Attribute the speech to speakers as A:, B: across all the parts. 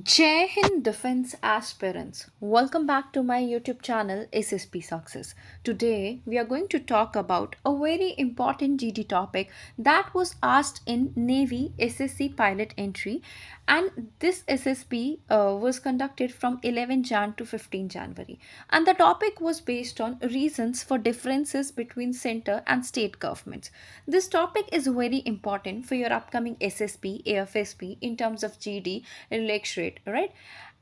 A: Jai Hind Defense Aspirants. Welcome back to my YouTube channel SSP Success. Today we are going to talk about a very important GD topic that was asked in Navy SSC pilot entry, and this SSP was conducted from 11 Jan to 15 January, and the topic was based on reasons for differences between center and state governments. This topic is very important for your upcoming SSP AFSP in terms of GD lecturate, right?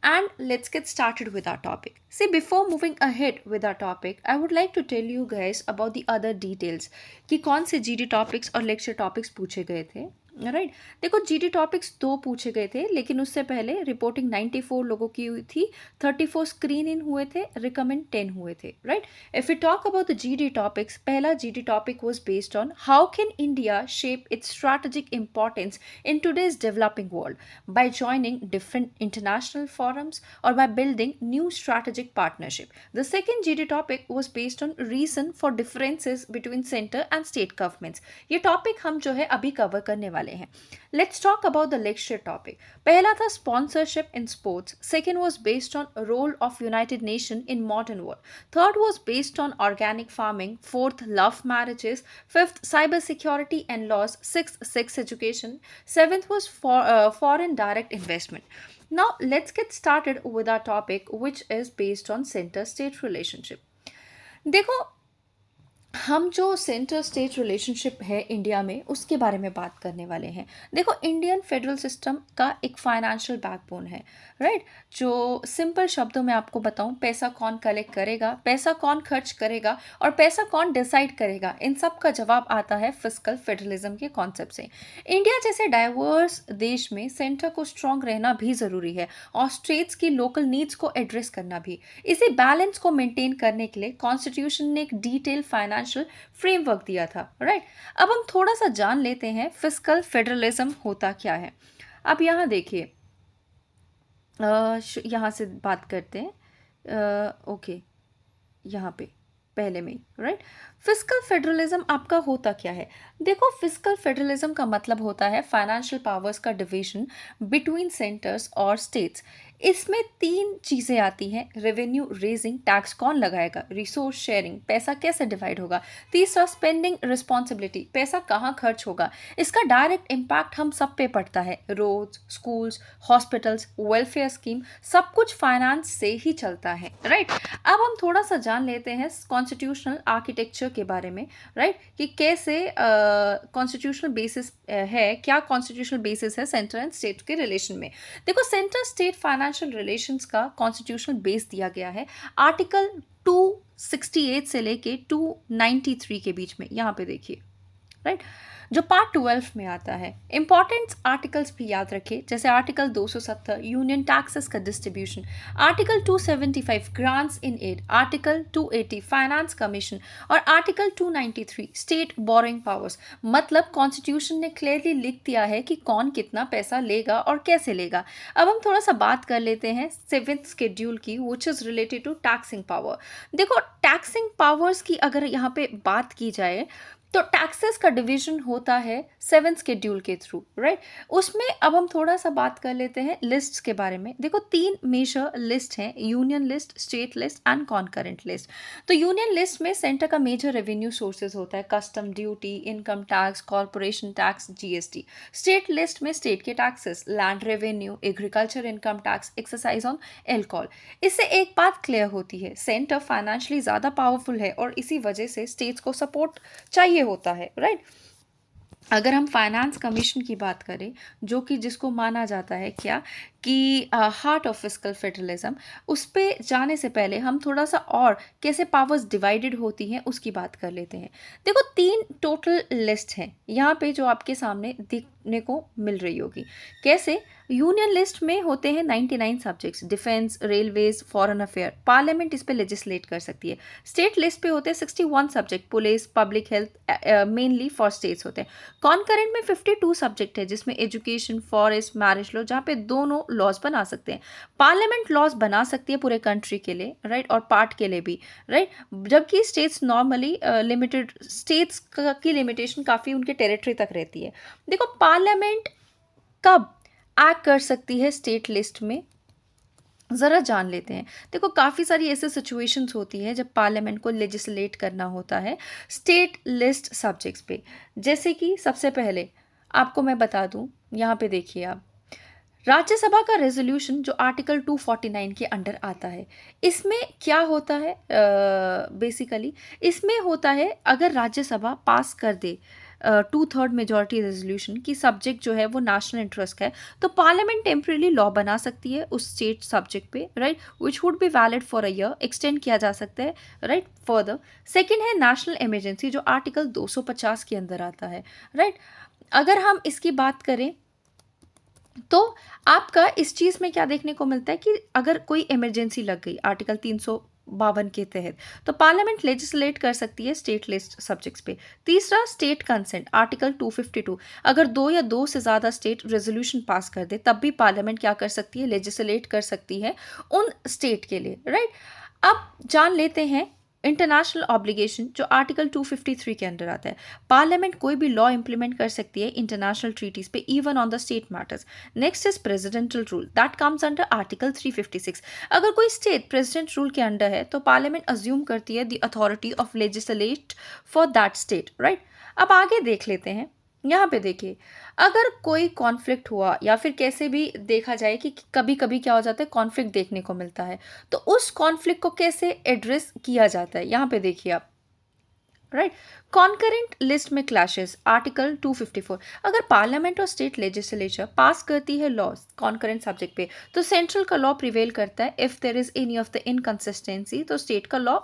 A: And let's get started with our topic. See, before moving ahead with our topic, I would like to tell you guys about the other details कि कौन से GD topics और lecture topics पूछे गए थे, right. देखो, GD topics दो पूछे गए थे, लेकिन उससे पहले रिपोर्टिंग 94 लोगों की हुई थी, 34 स्क्रीन इन हुए थे, रिकमेंड 10 हुए थे, right. If you talk about the GD topics, पहला GD topic was based on how can India shape its strategic importance in today's developing world by joining different international forums or by building new strategic partnership. The second GD topic was based on reason for differences between center and state governments. ये topic हम जो है अभी cover करने वाले हैं. Let's talk about the lecture topic. पहला था sponsorship in sports. Second was based on role of United Nations in modern world. Third was based on organic farming. Fourth, love marriages. Fifth, cyber security and laws. Sixth, sex education. Seventh was foreign direct investment. Now let's get started with our topic, which is based on center-state relationship. देखो, हम जो centre state relationship है India में उसके बारे में बात करने वाले हैं। देखो, इंडियन फेडरल सिस्टम का एक फाइनेंशियल बैकबोन है, राइट। जो सिंपल शब्दों में आपको बताऊं, पैसा कौन कलेक्ट करेगा, पैसा कौन खर्च करेगा और पैसा कौन डिसाइड करेगा, इन सब का जवाब आता है फिस्कल फेडरलिज्म के कॉन्सेप्ट से। इंडिया जैसे डाइवर्स देश में सेंटर को स्ट्रांग रहना भी ज़रूरी है और स्टेट्स की लोकल नीड्स को एड्रेस करना भी। इसी बैलेंस को मेंटेन करने के लिए कॉन्स्टिट्यूशन ने एक डिटेल फाइनेंशियल फ्रेमवर्क दिया था, राइट। अब हम थोड़ा सा जान लेते हैं फिस्कल फेडरलिज्म होता क्या है। अब यहाँ देखिए, यहाँ से बात करते हैं, ओके, यहाँ पे पहले में, राइट। फिस्कल फेडरलिज्म आपका होता क्या है? देखो, फिस्कल फेडरलिज्म का मतलब होता है फाइनेंशियल पावर्स का डिवीजन बिटवीन सेंटर्स और स्टेट्स। इसमें तीन चीज़ें आती हैं: रेवेन्यू रेजिंग, टैक्स कौन लगाएगा, रिसोर्स शेयरिंग, पैसा कैसे डिवाइड होगा, तीसरा स्पेंडिंग रिस्पॉन्सिबिलिटी, पैसा कहाँ खर्च होगा। इसका डायरेक्ट इम्पैक्ट हम सब पे पड़ता है। Roads, schools, hospitals, welfare scheme, सब कुछ फाइनेंस से ही चलता है, राइट। अब हम थोड़ा सा जान लेते हैं कॉन्स्टिट्यूशनल आर्किटेक्चर के बारे में, राइट, कि कैसे कॉन्स्टिट्यूशनल बेसिस है, क्या कॉन्स्टिट्यूशनल बेसिस है सेंटर एंड स्टेट के रिलेशन में। देखो, सेंटर स्टेट फाइनेंशियल रिलेशंस का कॉन्स्टिट्यूशनल बेस दिया गया है आर्टिकल 268 से लेके 293 के बीच में। यहाँ पे देखिए, राइट, जो पार्ट 12 में आता है। इंपॉर्टेंट आर्टिकल्स भी याद रखें, जैसे आर्टिकल 270 यूनियन टैक्सेस का distribution, article 275 grants in aid, article 280 finance commission और आर्टिकल 293 स्टेट बोरिंग पावर्स। मतलब कॉन्स्टिट्यूशन ने क्लियरली लिख दिया है कि कौन कितना पैसा लेगा और कैसे लेगा। अब हम थोड़ा सा बात कर लेते हैं 7th शेड्यूल की, which is related to taxing power. देखो, टैक्सिंग पावर्स की अगर यहाँ पे बात की जाए तो टैक्सेस का डिवीजन होता है 7th शेड्यूल के थ्रू, राइट। उसमें अब हम थोड़ा सा बात कर लेते हैं लिस्ट्स के बारे में। देखो, तीन मेजर लिस्ट हैं: union list, state list and concurrent list. तो यूनियन लिस्ट में सेंटर का मेजर रेवेन्यू सोर्सेज होता है custom duty, income tax, corporation tax, GST. State list में स्टेट के taxes, land revenue, agriculture income tax, exercise on alcohol. इससे एक बात क्लियर होती है, सेंटर फाइनेंशियली ज़्यादा पावरफुल है और इसी वजह से स्टेट्स को सपोर्ट चाहिए होता है, राइट। अगर हम फाइनेंस कमीशन की बात करें, जो कि जिसको माना जाता है क्या कि हार्ट ऑफ फिस्कल फेडरलिज्म, उस पे जाने से पहले हम थोड़ा सा और कैसे पावर्स डिवाइडेड होती हैं उसकी बात कर लेते हैं। देखो, तीन टोटल लिस्ट हैं यहाँ पे जो आपके सामने दिखने को मिल रही होगी। कैसे? यूनियन लिस्ट में होते हैं 99 subjects: defence, railways, foreign affair. Parliament इस पे लेजिस्लेट कर सकती है। स्टेट लिस्ट पे होते हैं 61 subject: police, public health, mainly for states होते हैं। कॉन्करेंट में 52 सब्जेक्ट है, जिसमें एजुकेशन, फॉरेस्ट, मैरिज लॉ, जहाँ पे दोनों लॉज बना सकते हैं। पार्लियामेंट लॉज बना सकती है पूरे कंट्री के लिए, राइट, और पार्ट के लिए भी, राइट। जबकि स्टेट्स नॉर्मली लिमिटेड, स्टेट्स की लिमिटेशन काफ़ी उनके टेरिटरी तक रहती है। देखो, पार्लियामेंट कब एक्ट कर सकती है स्टेट लिस्ट में, ज़रा जान लेते हैं। देखो काफ़ी सारी ऐसे सिचुएशंस होती है जब पार्लियामेंट को लेजिस्लेट करना होता है स्टेट लिस्ट सब्जेक्ट्स पे। जैसे कि सबसे पहले आपको मैं बता दूं, यहाँ पे देखिए आप, राज्यसभा का रेजोल्यूशन जो आर्टिकल 249 के अंडर आता है, इसमें क्या होता है बेसिकली, इसमें होता है अगर राज्यसभा पास कर दे 2/3 मेजॉरिटी रेजोल्यूशन की सब्जेक्ट जो है वो नेशनल इंटरेस्ट का है, तो पार्लियामेंट टेम्परेली लॉ बना सकती है उस स्टेट सब्जेक्ट पे, right, which would be valid for a year, extend किया जा सकता है, राइट, फर्दर। सेकेंड है नेशनल इमरजेंसी जो आर्टिकल 250 के अंदर आता है, राइट। अगर हम इसकी बात करें तो आपका इस चीज़ में क्या देखने को मिलता है कि अगर कोई इमरजेंसी लग गई आर्टिकल 352 के तहत, तो पार्लियामेंट लेजिस्लेट कर सकती है स्टेट लिस्ट सब्जेक्ट्स पे। तीसरा, स्टेट कंसेंट आर्टिकल 252, अगर दो या दो से ज़्यादा स्टेट रेजोल्यूशन पास कर दे तब भी पार्लियामेंट क्या कर सकती है, लेजिस्लेट कर सकती है उन स्टेट के लिए, राइट। अब जान लेते हैं इंटरनेशनल ऑब्लिगेशन जो आर्टिकल 253 के अंडर आता है। पार्लियामेंट कोई भी लॉ इंप्लीमेंट कर सकती है इंटरनेशनल ट्रीटीज पे, even on the state matters. Next is presidential rule that comes under article 356। अगर कोई स्टेट प्रेसिडेंट रूल के अंडर है तो पार्लियामेंट अज्यूम करती है the authority of legislate for that state, right. अब आगे देख लेते हैं, यहाँ पे देखिए, अगर कोई कॉन्फ्लिक्ट हुआ या फिर कैसे भी देखा जाए कि कभी कभी क्या हो जाता है, कॉन्फ्लिक्ट देखने को मिलता है, तो उस कॉन्फ्लिक्ट को कैसे एड्रेस किया जाता है, यहाँ पे देखिए आप, राइट। कॉन्करेंट लिस्ट में क्लैशेस आर्टिकल 254, अगर पार्लियामेंट और स्टेट लेजिस्लेचर पास करती है लॉज कॉन्करेंट सब्जेक्ट पे, तो सेंट्रल का लॉ प्रिवेल करता है। If there is any of the inconsistency, तो स्टेट का लॉ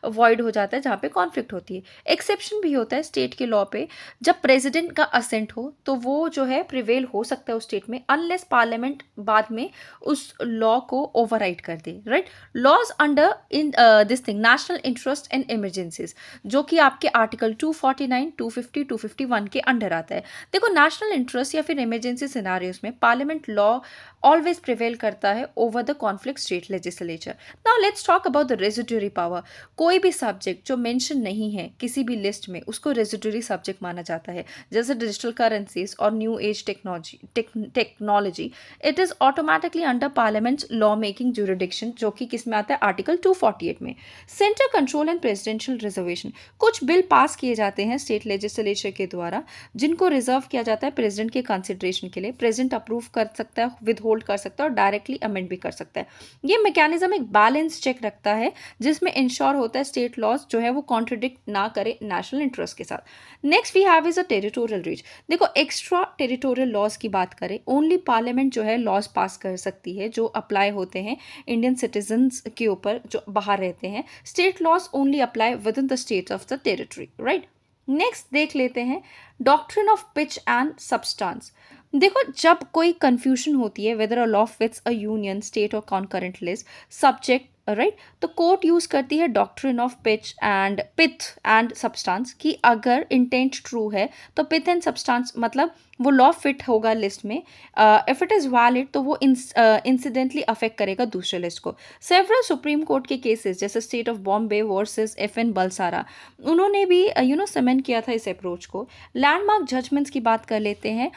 A: वॉइड हो जाता है जहाँ पे कॉन्फ्लिक्ट होती है। एक्सेप्शन भी होता है स्टेट के लॉ पे, जब प्रेसिडेंट का असेंट हो तो वो जो है प्रिवेल हो सकता है उस स्टेट में, अनलेस पार्लियामेंट बाद में उस लॉ को ओवरराइड कर दे, right. Laws under in this thing national interest and emergencies, जो कि आपके आर्टिकल 249, 250, 251 के अंडर आता है। देखो नेशनल इंटरेस्ट या फिर इमरजेंसी सिनारियोस में पार्लियामेंट लॉ ऑलवेज प्रिवेल करता है over the conflict state legislature. Now let's talk about the residuary power. कोई भी सब्जेक्ट जो मेंशन नहीं है किसी भी लिस्ट में, उसको रेजिडुअरी सब्जेक्ट माना जाता है। जैसे डिजिटल करेंसीज और new age technology, it is automatically under parliament law making jurisdiction, जो कि किस में आता है, आर्टिकल 248 में। Centre control and presidential reservation, कुछ बिल पास किए जाते हैं स्टेट लेजिस्लेचर के द्वारा जिनको रिजर्व किया जाता है प्रेसिडेंट के कंसिडरेशन के लिए। प्रेसिडेंट अप्रूव कर सकता है, विद होल्ड कर सकता है और डायरेक्टली अमेंड भी कर सकता है। ये मैकेनिज्म एक बैलेंस चेक रखता है जिसमें इंश्योर होता है स्टेट लॉज जो है वो कॉन्ट्रडिक्ट ना करे नेशनल इंटरेस्ट के साथ। Next we have is a territorial reach. देखो एक्स्ट्रा टेरिटोरियल लॉज की बात करें, ओनली पार्लियामेंट जो है लॉज पास कर सकती है जो अप्लाई होते हैं इंडियन सिटीजन्स के ऊपर जो बाहर रहते हैं। State laws only apply within the states of the territory, right. Next देख लेते हैं doctrine of pith and substance. देखो जब कोई कंफ्यूजन होती है whether a law fits a union state और कॉन्करेंट लिस्ट सब्जेक्ट, राइट, तो कोर्ट यूज करती है doctrine of pith and substance कि अगर इंटेंट ट्रू है तो पिथ एंड सब्सटेंस मतलब वो लॉ फिट होगा लिस्ट में। इफ इट इज वैलिड तो वो इंसिडेंटली अफेक्ट करेगा दूसरे लिस्ट को। सेवरल सुप्रीम कोर्ट के केसेस जैसे state of Bombay versus FN Balsara, उन्होंने भी सेमेंट किया था इस अप्रोच को। लैंडमार्क जजमेंट्स की बात कर लेते हैं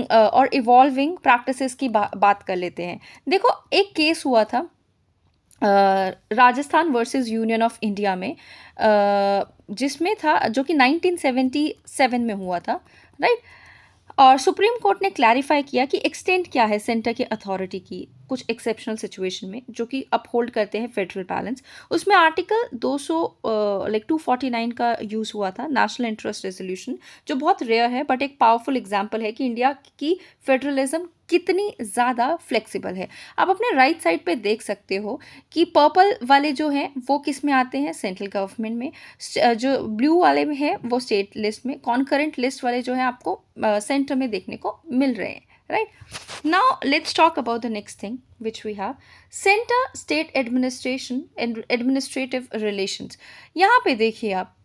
A: और इवॉल्विंग प्रैक्टिसेस की बात कर लेते हैं। देखो एक केस हुआ था Rajasthan versus union of India में, जिसमें था जो कि 1977 में हुआ था, राइट। और सुप्रीम कोर्ट ने क्लैरिफाई किया कि एक्सटेंट क्या है सेंटर की अथॉरिटी की कुछ एक्सेप्शनल सिचुएशन में जो कि अपहोल्ड करते हैं फेडरल बैलेंस। उसमें आर्टिकल 249 का यूज़ हुआ था, नेशनल इंटरेस्ट रेजोल्यूशन, जो बहुत रेयर है बट एक पावरफुल एग्जांपल है कि इंडिया की फेडरलिज्म कितनी ज़्यादा फ्लेक्सिबल है। आप अपने राइट साइड पे देख सकते हो कि पर्पल वाले जो हैं वो किस में आते हैं, सेंट्रल गवर्नमेंट में। जो ब्लू वाले में है वो स्टेट लिस्ट में। कॉन्करेंट लिस्ट वाले जो है आपको सेंटर में देखने को मिल रहे हैं, right? Now let's talk about the next thing which we have, center state administration and administrative relations. यहाँ पे देखिए आप,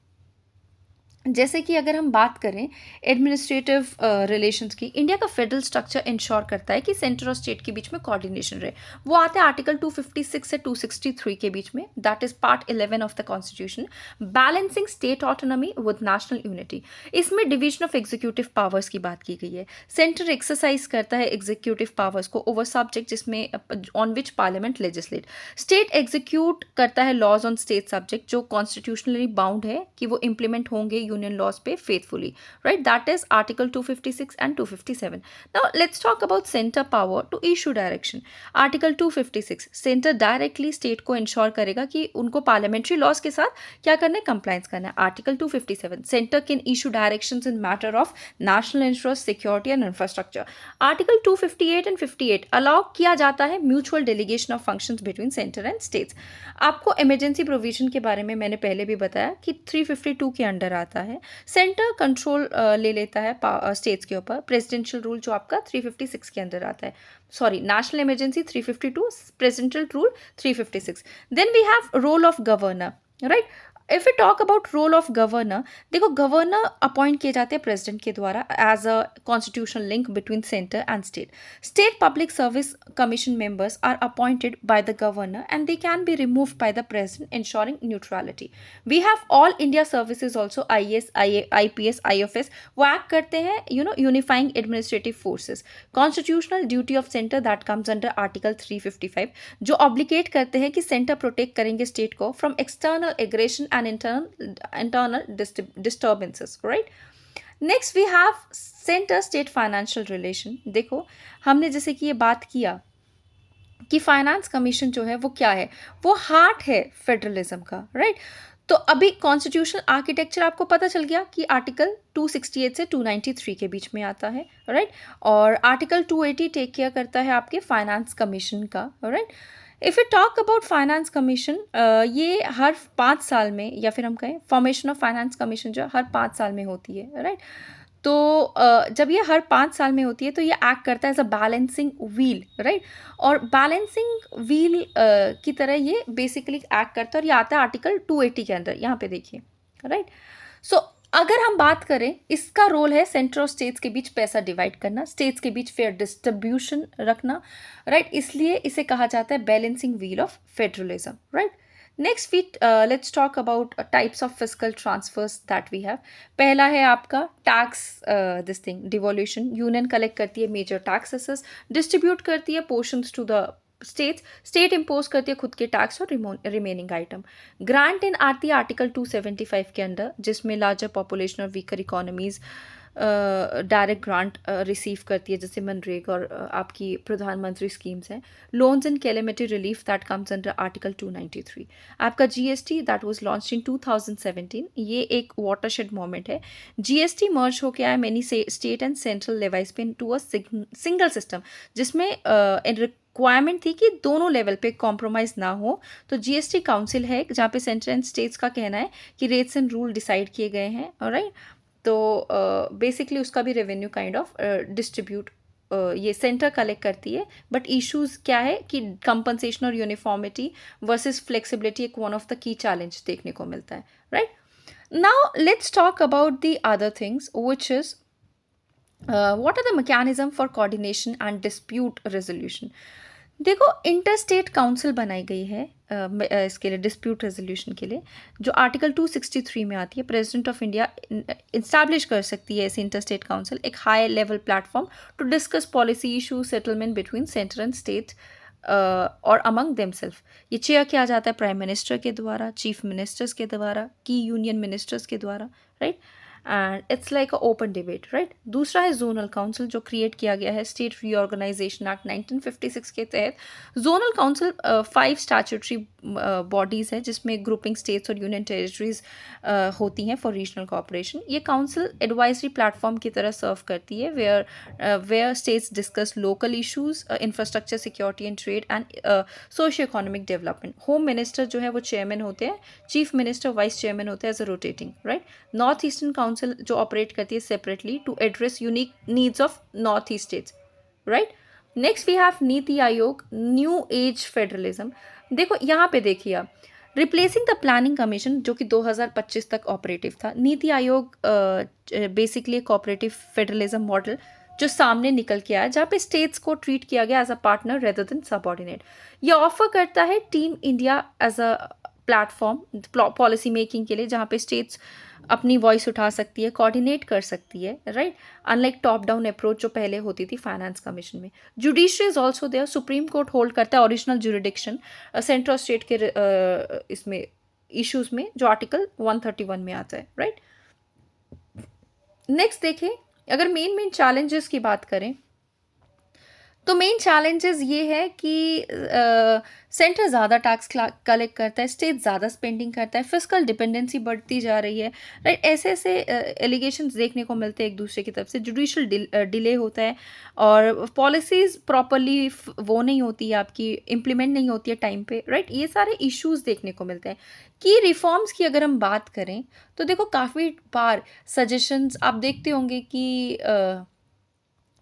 A: जैसे कि अगर हम बात करें एडमिनिस्ट्रेटिव रिलेशंस की, इंडिया का फेडरल स्ट्रक्चर इंश्योर करता है कि सेंटर और स्टेट के बीच में कोऑर्डिनेशन रहे। वो आता है आर्टिकल 256 से 263 के बीच में, that is part 11 of the constitution. Balancing state autonomy with national unity, इसमें डिवीजन ऑफ एग्जीक्यूटिव पावर्स की बात की गई है। सेंटर एक्सरसाइज करता है एग्जीक्यूटिव पावर्स को ओवर सब्जेक्ट जिसमें on which parliament legislate. State execute करता है लॉज ऑन स्टेट सब्जेक्ट जो कॉन्स्टिट्यूशनली बाउंड है कि वो इंप्लीमेंट होंगे यूनियन लॉज पे faithfully, right? That is article 256 and 257। Now let's talk about centre power to issue direction. Article 256, centre directly state को ensure करेगा कि उनको पार्लियामेंट्री लॉज के साथ क्या करना है, कंप्लायंस करना है। Article 257, centre can issue directions in matter of national interest, security and infrastructure. Article 258 and 58 allow किया जाता है mutual delegation of functions between centre and states. आपको इमरजेंसी प्रोविजन के बारे में मैंने पहले भी बताया कि 352 के अंडर आता है। सेंटर कंट्रोल ले लेता है स्टेट्स के ऊपर। प्रेसिडेंशियल रूल जो आपका 356 के अंदर आता है, sorry, national emergency 352, presidential rule 356। Then we have role of governor, right? If you talk about role of governor, देखो गवर्नर अपॉइंट किए जाते हैं प्रेसिडेंट के द्वारा as a constitutional link between centre and state. State public service commission members are appointed by the governor and they can be removed by the president, ensuring neutrality. We have all India services also, IAS, IPS, IFS, वो act करते हैं unifying administrative forces. Constitutional duty of center that comes under article 355 जो obligate करते हैं कि center protect करेंगे state को from external aggression and internal disturbances, right? Next we have centre state financial relation. देखो हमने जैसे कि ये बात किया कि फाइनेंस कमीशन जो है वो क्या है, वो हार्ट है फेडरलिज्म का, राइट? तो अभी कॉन्स्टिट्यूशनल आर्किटेक्चर आपको पता चल गया कि आर्टिकल 268 से 293 के बीच में आता है, राइट? और आर्टिकल 280 टेक केयर करता है आपके फाइनेंस कमीशन का, right? If you talk about finance commission, ये हर 5 साल में, या फिर हम कहें फॉर्मेशन ऑफ फाइनेंस कमीशन जो हर 5 साल में होती है, राइट? तो जब ये हर 5 साल में होती है तो ये एक्ट करता है as a balancing wheel, right? और बैलेंसिंग व्हील की तरह ये बेसिकली एक्ट करता है, और ये आता है आर्टिकल 280 के अंदर, यहाँ पे देखिए, राइट? सो अगर हम बात करें, इसका रोल है सेंटर और स्टेट्स के बीच पैसा डिवाइड करना, स्टेट्स के बीच फेयर डिस्ट्रीब्यूशन रखना, राइट? इसलिए इसे कहा जाता है balancing wheel of federalism, right? Next let's talk about types of physical transfers that we have. पहला है आपका tax this thing devolution. Union collect करती है मेजर टैक्सेस, डिस्ट्रीब्यूट करती है portions to the states, state impose करती है खुद के टैक्स और रिमेनिंग आइटम। ग्रांट इन आती है आर्टिकल 275 के अंडर, जिसमें लार्जर पॉपुलेशन और weaker economies direct grant receive करती है, जैसे मनरेगा और आपकी प्रधानमंत्री स्कीम्स हैं। Loans and calamity relief that comes under article 293। आपका GST that was launched in 2017, ये एक वाटरशेड मोमेंट है। जीएसटी मर्ज हो गया है मेनी स्टेट एंड सेंट्रल लेवाइज पे टू अ सिंगल सिस्टम, जिसमें रिक्वायरमेंट थी कि दोनों लेवल पे कॉम्प्रोमाइज़ ना हो। तो जीएसटी काउंसिल है जहाँ पे सेंटर एंड स्टेट्स का कहना है कि रेट्स एंड रूल डिसाइड किए गए हैं, राइट? तो बेसिकली उसका भी रेवेन्यू काइंड ऑफ डिस्ट्रीब्यूट ये सेंटर कलेक्ट करती है। बट इश्यूज़ क्या है कि कंपनसेशन और यूनिफॉर्मिटी वर्सेस फ्लेक्सिबिलिटी एक one of the key challenge देखने को मिलता है, right? Now let's talk about the other things which is what are the mechanism for coordination and dispute resolution? देखो इंटर स्टेट काउंसिल बनाई गई है इसके लिए डिस्प्यूट रेजोल्यूशन के लिए, जो आर्टिकल 263 में आती है। प्रेसिडेंट ऑफ इंडिया इस्टेब्लिश कर सकती है ऐसी इंटर स्टेट काउंसिल, एक high level platform to discuss policy issue settlement between centre and state और अमंग देमसेल्फ। ये चेयर किया जाता है प्राइम मिनिस्टर के द्वारा, चीफ मिनिस्टर्स के द्वारा, की यूनियन मिनिस्टर्स के द्वारा, right? And it's like a open debate, right? दूसरा है जोनल काउंसिल, जो क्रिएट किया गया है स्टेट रीऑर्गेनाइजेशन एक्ट 1956 के तहत। जोनल काउंसिल 5 स्टैट्यूटरी बॉडीज़ है, जिसमें ग्रुपिंग स्टेट्स और यूनियन टेरिटरीज होती हैं फॉर रीजनल कोऑपरेशन। ये काउंसिल एडवाइजरी प्लेटफॉर्म की तरह सर्व करती है, where states discuss local issues, infrastructure, security and trade and socio economic development. Home minister जो है वो चेयरमैन होते हैं, चीफ मिनिस्टर वाइस चेयरमैन होते हैं as a rotating, right? North eastern council जो ऑपरेट करती है separately to address unique needs of north east states, right? Next we have NITI Aayog, new age federalism. देखो यहाँ पे देखिए आप, रिप्लेसिंग द प्लानिंग कमीशन जो कि 2025 तक ऑपरेटिव था। NITI Aayog basically cooperative federalism model जो सामने निकल के आया, जहाँ पे स्टेट्स को ट्रीट किया गया as a partner rather than subordinate. ये ऑफर करता है team India as a platform policy making के लिए, जहाँ पे स्टेट्स अपनी वॉइस उठा सकती है, कोऑर्डिनेट कर सकती है, right, unlike top down approach जो पहले होती थी फाइनेंस कमीशन में। Judiciary is also there, supreme court hold करता है ओरिजिनल जुरिडिक्शन सेंट्रल स्टेट के इसमें इश्यूज में, जो आर्टिकल 131 में आता है, राइट। नेक्स्ट देखें, अगर मेन चैलेंजेस की बात करें तो मेन चैलेंजेस ये है कि सेंटर ज़्यादा टैक्स कलेक्ट करता है, स्टेट ज़्यादा स्पेंडिंग करता है, फिजिकल डिपेंडेंसी बढ़ती जा रही है, राइट। ऐसे ऐसे एलिगेशंस देखने को मिलते हैं एक दूसरे की तरफ से, जुडिशियल डिले होता है और पॉलिसीज़ प्रॉपरली वो नहीं होती है, आपकी इम्प्लीमेंट नहीं होती है टाइम पे, राइट। ये सारे इश्यूज देखने को मिलते हैं। की रिफॉर्म्स की अगर हम बात करें तो देखो काफ़ी बार सजेशंस आप देखते होंगे कि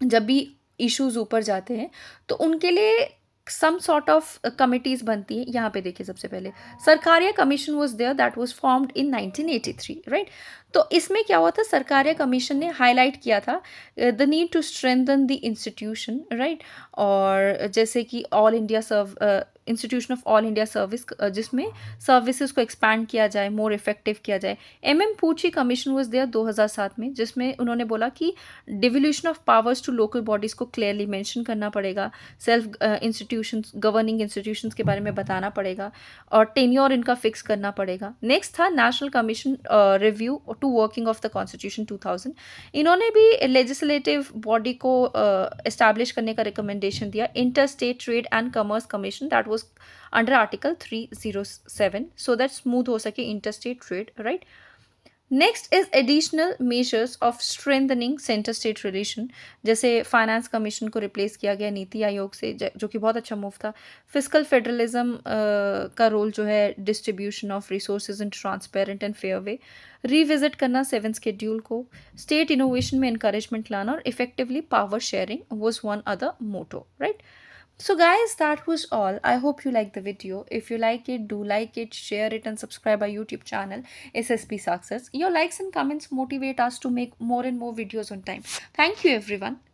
A: जब भी इश्यूज ऊपर जाते हैं तो उनके लिए सम सॉर्ट ऑफ कमिटीज बनती है। यहाँ पे देखिए, सबसे पहले Sarkaria commission was there that was formed in 1983, right. तो इसमें क्या हुआ था, सरकारिया कमीशन ने हाईलाइट किया था the need to strengthen the institution, right. और जैसे कि all India institution of all India service, जिसमें सर्विसेज को एक्सपैंड किया जाए, मोर इफेक्टिव किया जाए। M Punchhi commission was there 2007 में, जिसमें उन्होंने बोला कि devolution of powers to local bodies को क्लियरली मेंशन करना पड़ेगा, सेल्फ इंस्टीट्यूशंस, गवर्निंग इंस्टीट्यूशंस के बारे में बताना पड़ेगा और टेन्योर इनका फिक्स करना पड़ेगा। नेक्स्ट था national commission review to working of the constitution 2000। इन्होंने भी लेजिस्लेटिव बॉडी को एस्टैब्लिश करने का रिकमेंडेशन दिया। Inter state trade and commerce commission that was under article 307 so that smooth हो सके inter state trade, right. Next is additional measures of strengthening centre state relation, जैसे finance commission को replace किया गया नीति आयोग से, जो कि बहुत अच्छा मूव था। फिजिकल फेडरलिज्म का रोल जो है distribution of resources in transparent and fair way, revisit करना 7th शेड्यूल को, स्टेट इनोवेशन में इंकरेजमेंट लाना और effectively power sharing was one other motto, right. So guys, that was all. I hope you like the video. If you like it, do like it, share it and subscribe our YouTube channel SSP Success. Your likes and comments motivate us to make more and more videos on time. Thank you everyone.